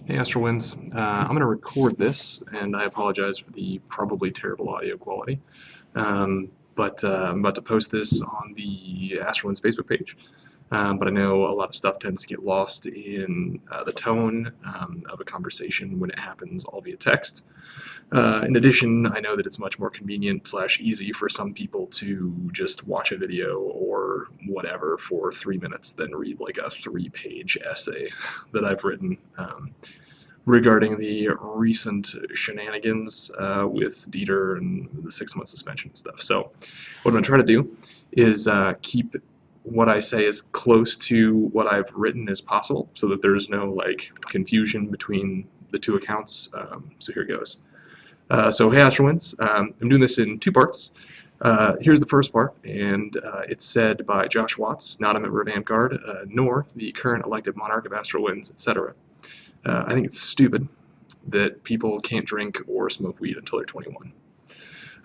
Hey Astral Winds, I'm going to record this, and I apologize for the probably terrible audio quality. But I'm about to post this on the Astral Winds Facebook page. But I know a lot of stuff tends to get lost in the tone of a conversation when it happens all via text. In addition, I know that it's much more convenient / easy for some people to just watch a video or whatever for 3 minutes than read like a 3-page essay that I've written regarding the recent shenanigans with Dieter and the 6-month suspension and stuff. So what I'm going to try to do is keep what I say as close to what I've written as possible so that there's no like confusion between the two accounts. So here goes. So hey Astral Winds, I'm doing this in 2 parts. Here's the first part, and it's said by Josh Watts, not a member of Vanguard, nor the current elected monarch of Astral Winds, etc. I think it's stupid that people can't drink or smoke weed until they're 21.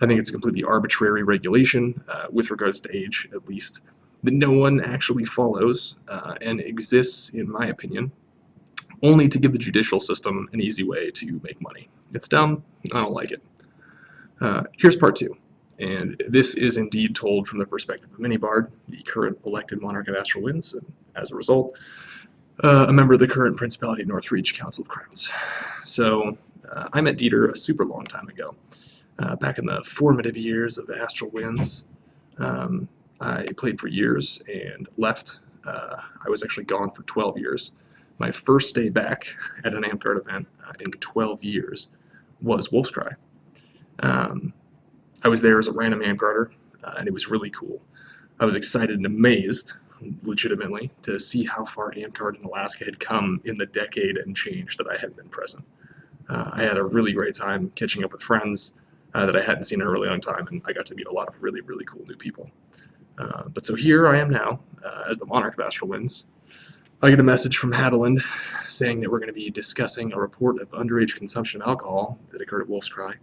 I think it's a completely arbitrary regulation, with regards to age at least, that no one actually follows and exists, in my opinion, only to give the judicial system an easy way to make money. It's dumb. I don't like it. Here's part 2. And this is indeed told from the perspective of Minibard, the current elected monarch of Astral Winds, and as a result, a member of the current Principality Northreach Council of Crowns. So I met Dieter a super long time ago, back in the formative years of Astral Winds. I played for years and left. I was actually gone for 12 years. My first day back at an Amp Guard event in 12 years was Wolf's Cry. I was there as a random Amp Guarder, and it was really cool. I was excited and amazed, legitimately, to see how far Amp Guard in Alaska had come in the decade and change that I had been present. I had a really great time catching up with friends that I hadn't seen in a really long time, and I got to meet a lot of really, really cool new people. But so here I am now, as the monarch of Astral Winds. I get a message from Hadeland saying that we're going to be discussing a report of underage consumption of alcohol that occurred at Wolf's Cry,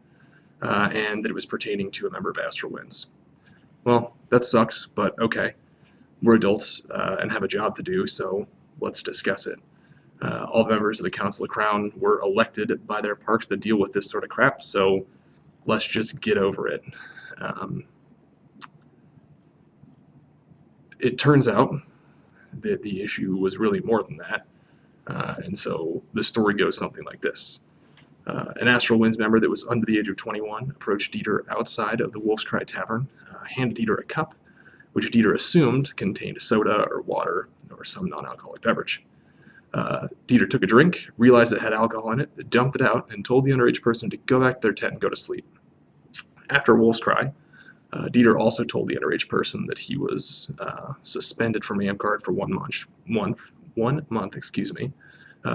and that it was pertaining to a member of Astral Winds. Well, that sucks, but okay. We're adults and have a job to do, so let's discuss it. All the members of the Council of Crown were elected by their parks to deal with this sort of crap, so let's just get over it. It turns out that the issue was really more than that, and so the story goes something like this. An Astral Winds member that was under the age of 21 approached Dieter outside of the Wolf's Cry Tavern, handed Dieter a cup, which Dieter assumed contained soda or water or some non-alcoholic beverage. Dieter took a drink, realized it had alcohol in it, dumped it out, and told the underage person to go back to their tent and go to sleep. After Wolf's Cry, Dieter also told the underage person that he was suspended from Amp Guard for 1 month,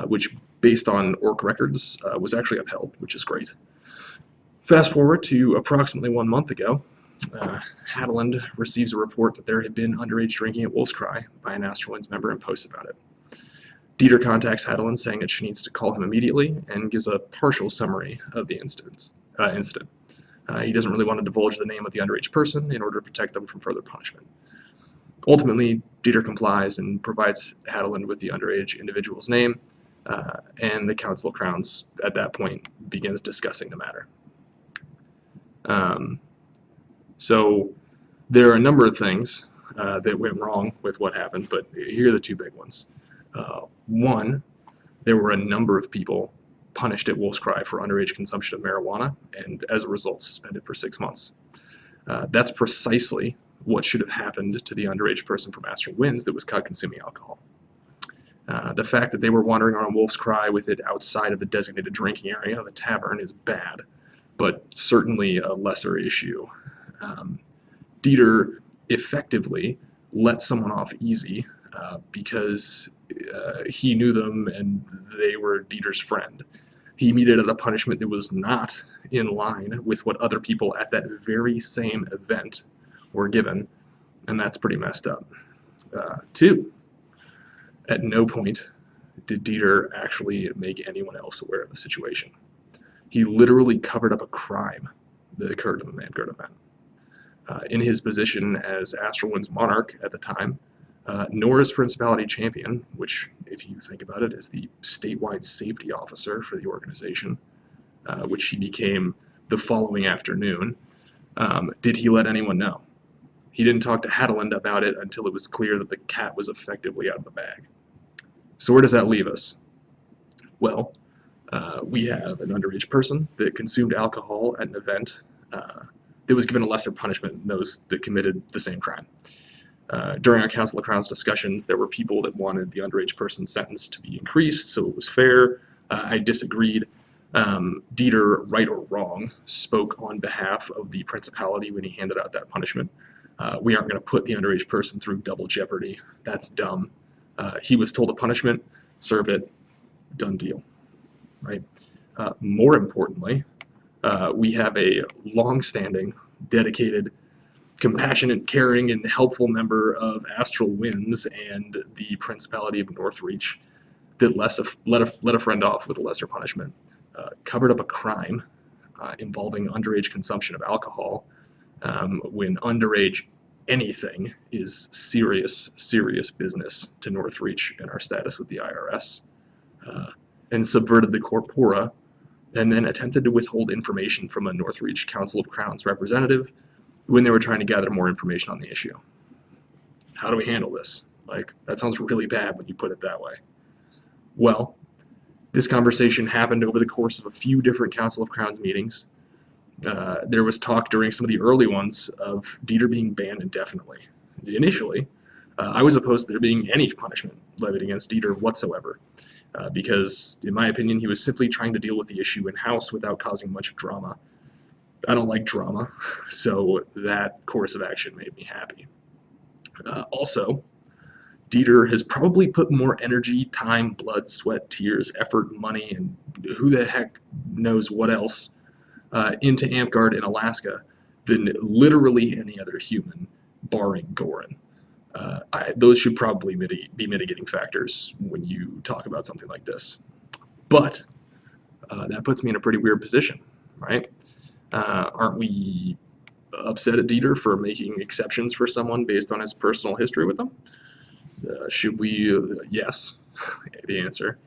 which, based on ORC records, was actually upheld, which is great. Fast forward to approximately 1 month ago, Hadeland receives a report that there had been underage drinking at Wolf's Cry by an Astral Winds member and posts about it. Dieter contacts Hadeland saying that she needs to call him immediately and gives a partial summary of the incident. He doesn't really want to divulge the name of the underage person in order to protect them from further punishment. Ultimately, Dieter complies and provides Hadeland with the underage individual's name, and the Council of Crowns at that point begins discussing the matter. So there are a number of things that went wrong with what happened, but here are the 2 big ones. One, there were a number of people punished at Wolf's Cry for underage consumption of marijuana, and as a result suspended for 6 months. That's precisely what should have happened to the underage person from Astral Winds that was caught consuming alcohol. The fact that they were wandering around Wolf's Cry with it outside of the designated drinking area of the tavern is bad, but certainly a lesser issue. Dieter effectively let someone off easy because he knew them and they were Dieter's friend. He meted out a punishment that was not in line with what other people at that very same event were given, and that's pretty messed up. 2, at no point did Dieter actually make anyone else aware of the situation. He literally covered up a crime that occurred in the Vanguard event. In his position as Astral Winds monarch at the time, Nora's Principality champion, which, if you think about it, is the statewide safety officer for the organization, which he became the following afternoon, did he let anyone know? He didn't talk to Hadeland about it until it was clear that the cat was effectively out of the bag. So where does that leave us? Well, we have an underage person that consumed alcohol at an event that was given a lesser punishment than those that committed the same crime. During our Council of Crowns discussions, there were people that wanted the underage person's sentence to be increased, so it was fair. I disagreed. Dieter, right or wrong, spoke on behalf of the Principality when he handed out that punishment. We aren't going to put the underage person through double jeopardy. That's dumb. He was told a punishment, served it, done deal. Right? More importantly, we have a long-standing, dedicated, compassionate, caring, and helpful member of Astral Winds and the Principality of Northreach that let a friend off with a lesser punishment, covered up a crime involving underage consumption of alcohol, when underage anything is serious, serious business to Northreach and our status with the IRS, and subverted the corpora, and then attempted to withhold information from a Northreach Council of Crowns representative when they were trying to gather more information on the issue. How do we handle this? Like, that sounds really bad when you put it that way. Well, this conversation happened over the course of a few different Council of Crowns meetings. There was talk during some of the early ones of Dieter being banned indefinitely. Initially, I was opposed to there being any punishment levied against Dieter whatsoever, because, in my opinion, he was simply trying to deal with the issue in-house without causing much drama. I don't like drama, so that course of action made me happy. Also, Dieter has probably put more energy, time, blood, sweat, tears, effort, money, and who the heck knows what else into Amtgard in Alaska than literally any other human, barring Goran. Those should probably be mitigating factors when you talk about something like this. But that puts me in a pretty weird position, right? Aren't we upset at Dieter for making exceptions for someone based on his personal history with them? Should we? Yes, the answer.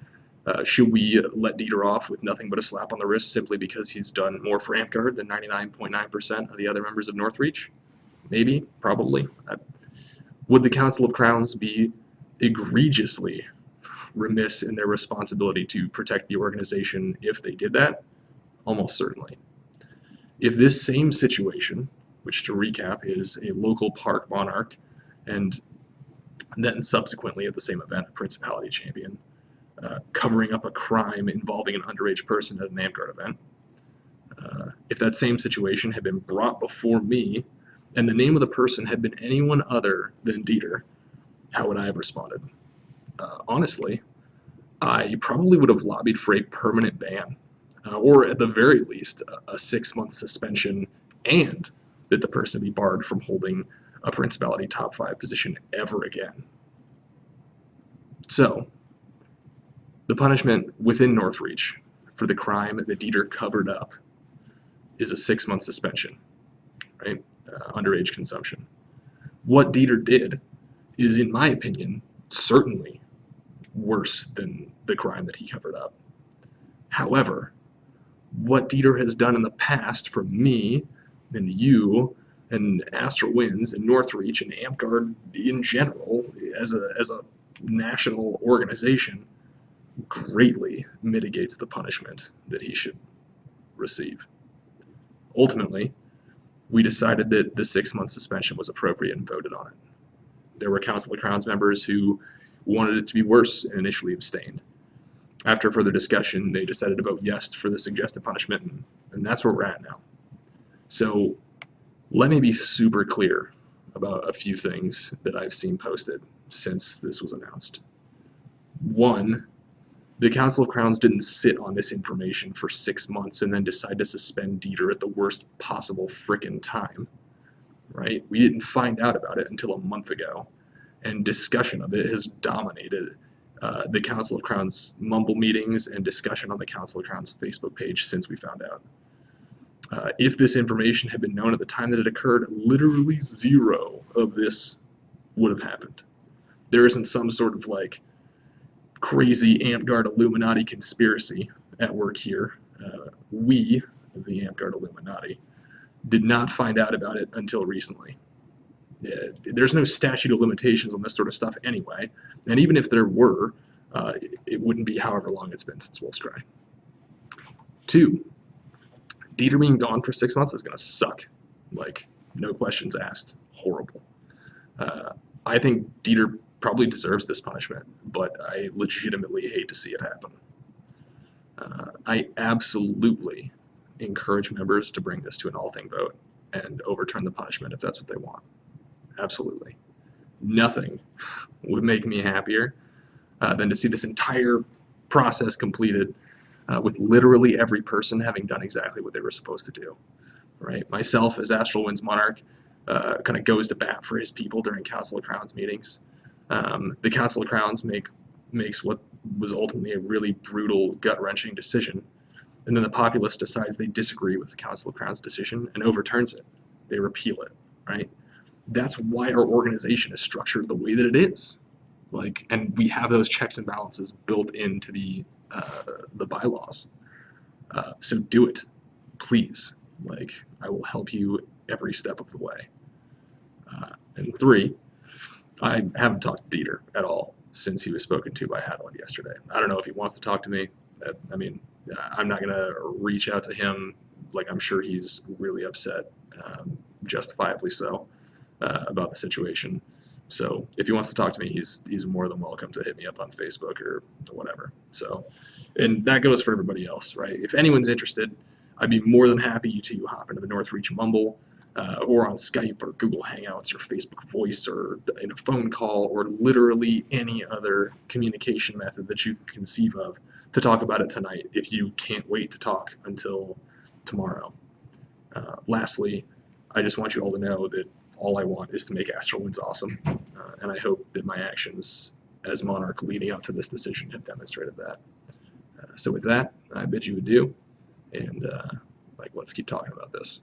Should we let Dieter off with nothing but a slap on the wrist simply because he's done more for Amtgard than 99.9% of the other members of Northreach? Maybe, probably. Would the Council of Crowns be egregiously remiss in their responsibility to protect the organization if they did that? Almost certainly. If this same situation, which to recap is a local park monarch, and then subsequently at the same event, a Principality champion, covering up a crime involving an underage person at an Amtgard event, if that same situation had been brought before me, and the name of the person had been anyone other than Dieter, how would I have responded? Honestly, I probably would have lobbied for a permanent ban, or at the very least, a 6-month suspension, and that the person be barred from holding a Principality top 5 position ever again. So, the punishment within Northreach for the crime that Dieter covered up is a 6-month suspension, right? Underage consumption. What Dieter did is, in my opinion, certainly worse than the crime that he covered up. However, what Dieter has done in the past for me and you and Astral Winds and Northreach and Amtgard in general as a national organization greatly mitigates the punishment that he should receive. Ultimately, we decided that the 6-month suspension was appropriate and voted on it. There were Council of Crowns members who wanted it to be worse and initially abstained. After further discussion, they decided to vote yes for the suggested punishment, and that's where we're at now. So let me be super clear about a few things that I've seen posted since this was announced. One, the Council of Crowns didn't sit on this information for 6 months and then decide to suspend Dieter at the worst possible frickin' time, right? We didn't find out about it until a month ago, and discussion of it has dominated the Council of Crowns mumble meetings and discussion on the Council of Crowns Facebook page since we found out. If this information had been known at the time that it occurred, literally zero of this would have happened. there isn't some sort of like crazy AmpGuard Illuminati conspiracy at work here. We, the AmpGuard Illuminati, did not find out about it until recently. There's no statute of limitations on this sort of stuff anyway, and even if there were, it wouldn't be however long it's been since Wolfscry. 2, Dieter being gone for 6 months is going to suck. Like, no questions asked. Horrible. I think Dieter probably deserves this punishment, but I legitimately hate to see it happen. I absolutely encourage members to bring this to an all-thing vote and overturn the punishment if that's what they want. Absolutely. Nothing would make me happier than to see this entire process completed with literally every person having done exactly what they were supposed to do. Right? Myself, as Astral Winds Monarch, kind of goes to bat for his people during Council of Crowns meetings. The Council of Crowns makes what was ultimately a really brutal, gut-wrenching decision, and then the populace decides they disagree with the Council of Crowns decision and overturns it. They repeal it, right? That's why our organization is structured the way that it is. Like, and we have those checks and balances built into the bylaws. So do it, please. Like, I will help you every step of the way. And 3, I haven't talked to Dieter at all since he was spoken to by Hadlund yesterday. I don't know if he wants to talk to me. I mean, I'm not going to reach out to him. Like, I'm sure he's really upset, justifiably so, about the situation. So if he wants to talk to me, he's more than welcome to hit me up on Facebook or whatever. So, and that goes for everybody else, right? If anyone's interested, I'd be more than happy to hop into the Northreach Mumble, or on Skype or Google Hangouts or Facebook Voice or in a phone call or literally any other communication method that you can conceive of to talk about it tonight if you can't wait to talk until tomorrow. Lastly, I just want you all to know that all I want is to make Astral Winds awesome, and I hope that my actions as Monarch leading up to this decision have demonstrated that. So with that, I bid you adieu, and let's keep talking about this.